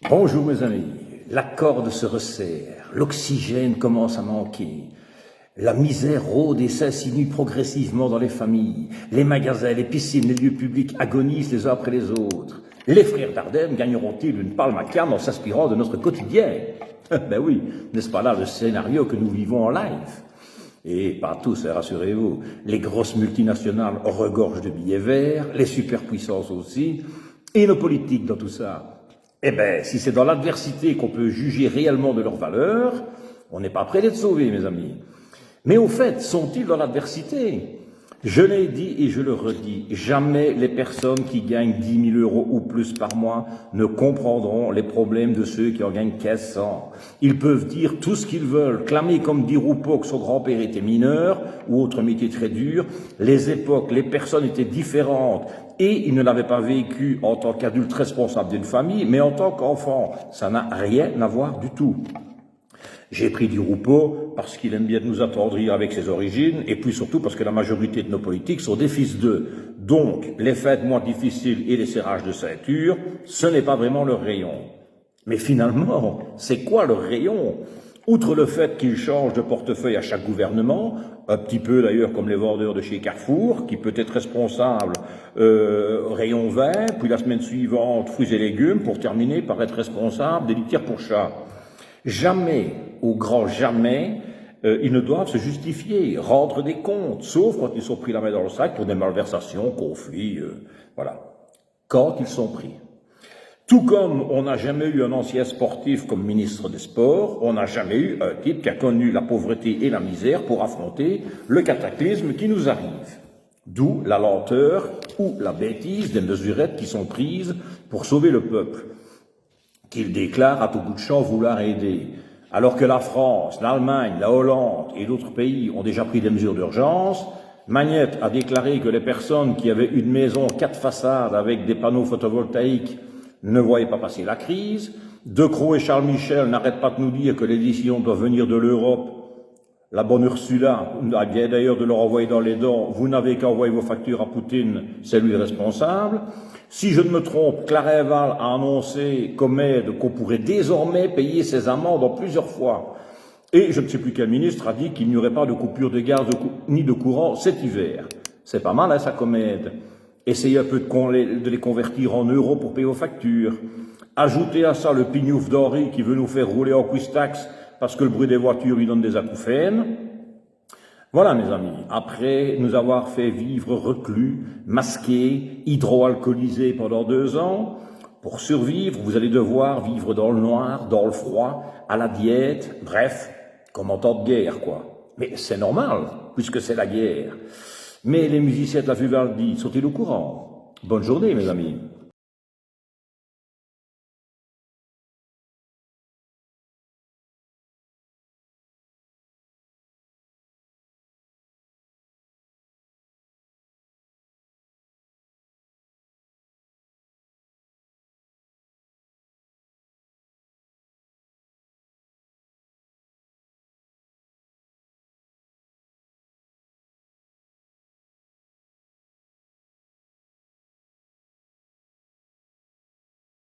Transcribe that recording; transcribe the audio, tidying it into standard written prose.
Bonjour mes amis, la corde se resserre, l'oxygène commence à manquer, la misère rôde et s'insinue progressivement dans les familles, les magasins, les piscines, les lieux publics agonisent les uns après les autres. Les frères Dardenne gagneront-ils une palme à Cannes en s'inspirant de notre quotidien? Ben oui, n'est-ce pas là le scénario que nous vivons en live? Et pas tous, rassurez-vous, les grosses multinationales regorgent de billets verts, les superpuissances aussi, et nos politiques dans tout ça. Eh bien, si c'est dans l'adversité qu'on peut juger réellement de leur valeur, on n'est pas prêt d'être sauvé, mes amis. Mais au fait, sont-ils dans l'adversité? Je l'ai dit et je le redis, jamais les personnes qui gagnent 10 000 euros ou plus par mois ne comprendront les problèmes de ceux qui en gagnent 1500. Ils peuvent dire tout ce qu'ils veulent, clamer comme dit Roupeau que son grand-père était mineur ou autre métier très dur. Les époques, les personnes étaient différentes et ils ne l'avaient pas vécu en tant qu'adulte responsable d'une famille, mais en tant qu'enfant. Ça n'a rien à voir du tout. J'ai pris du Roupeau parce qu'il aime bien nous attendrir avec ses origines, et puis surtout parce que la majorité de nos politiques sont des fils d'eux. Donc, les fins de mois difficiles et les serrages de ceinture, ce n'est pas vraiment leur rayon. Mais finalement, c'est quoi leur rayon? Outre le fait qu'ils changent de portefeuille à chaque gouvernement, un petit peu d'ailleurs comme les vendeurs de chez Carrefour, qui peut être responsable rayon vin, puis la semaine suivante fruits et légumes, pour terminer par être responsable des litières pour chats. Jamais, au grand jamais, ils ne doivent se justifier, rendre des comptes, sauf quand ils sont pris la main dans le sac pour des malversations, conflits, voilà. Quand ils sont pris. Tout comme on n'a jamais eu un ancien sportif comme ministre des Sports, on n'a jamais eu un type qui a connu la pauvreté et la misère pour affronter le cataclysme qui nous arrive. D'où la lenteur ou la bêtise des mesurettes qui sont prises pour sauver le peuple, qu'il déclare à tout bout de champ vouloir aider. Alors que la France, l'Allemagne, la Hollande et d'autres pays ont déjà pris des mesures d'urgence, Magnette a déclaré que les personnes qui avaient une maison 4 façades avec des panneaux photovoltaïques ne voyaient pas passer la crise. De Croo et Charles Michel n'arrêtent pas de nous dire que les décisions doivent venir de l'Europe. La bonne Ursula a bien d'ailleurs de leur envoyer dans les dents, vous n'avez qu'à envoyer vos factures à Poutine, c'est lui le responsable. Si je ne me trompe, Clarinval a annoncé comme aide qu'on pourrait désormais payer ses amendes en plusieurs fois. Et je ne sais plus quel ministre a dit qu'il n'y aurait pas de coupure de gaz ni de courant cet hiver. C'est pas mal, hein, ça comme aide. Essayez un peu de les convertir en euros pour payer vos factures. Ajoutez à ça le pignouf d'Henri qui veut nous faire rouler en quiz-tax parce que le bruit des voitures lui donne des acouphènes. Voilà mes amis, après nous avoir fait vivre reclus, masqués, hydroalcoolisés pendant 2 ans, pour survivre, vous allez devoir vivre dans le noir, dans le froid, à la diète, bref, comme en temps de guerre, quoi. Mais c'est normal, puisque c'est la guerre. Mais les musiciens de la Vivaldi sont-ils au courant? Bonne journée mes amis.